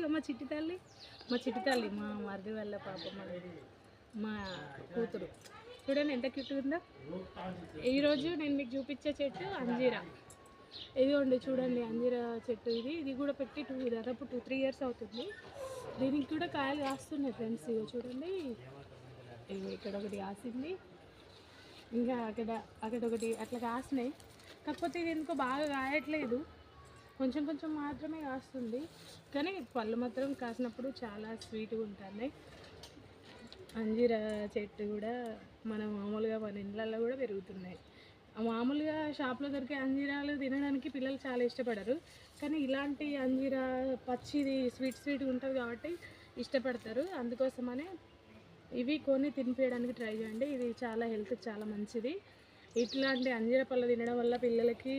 ఇక మా చిట్టి తల్లి మా మరిది వల్ల పాప మా కూతురు చూడండి ఎంత క్యూట్ ఉందో. ఈరోజు నేను మీకు చూపించే చెట్టు అంజీరా. ఇదిగోండి చూడండి అంజీరా చెట్టు. ఇది కూడా పెట్టి దాదాపు 2-3 ఇయర్స్ అవుతుంది. దీనికి కూడా కాయలు కాస్తున్నాయి ఫ్రెండ్స్. ఇగో చూడండి, ఇక్కడ ఒకటి కాసింది, ఇంకా అక్కడ ఒకటి అట్లా కాసినాయి. కాకపోతే ఇది ఎందుకో బాగా కాయట్లేదు, కొంచెం కొంచెం మాత్రమే కాస్తుంది. కానీ పళ్ళు మాత్రం కాసినప్పుడు చాలా స్వీట్గా ఉంటుంది. అంజీరా చెట్టు కూడా మామూలుగా మన ఇళ్ళల్లో కూడా పెరుగుతున్నాయి. మామూలుగా షాప్లో దొరికే అంజీరాలు తినడానికి పిల్లలు చాలా ఇష్టపడరు, కానీ ఇలాంటి అంజీరా పచ్చిది స్వీట్గా ఉంటుంది కాబట్టి ఇష్టపడతారు. అందుకోసమనే ఇవి కొని తినిపించడానికి ట్రై చేయండి. ఇది చాలా హెల్త్కి చాలా మంచిది. ఇట్లాంటి అంజీర పళ్ళు తినడం వల్ల పిల్లలకి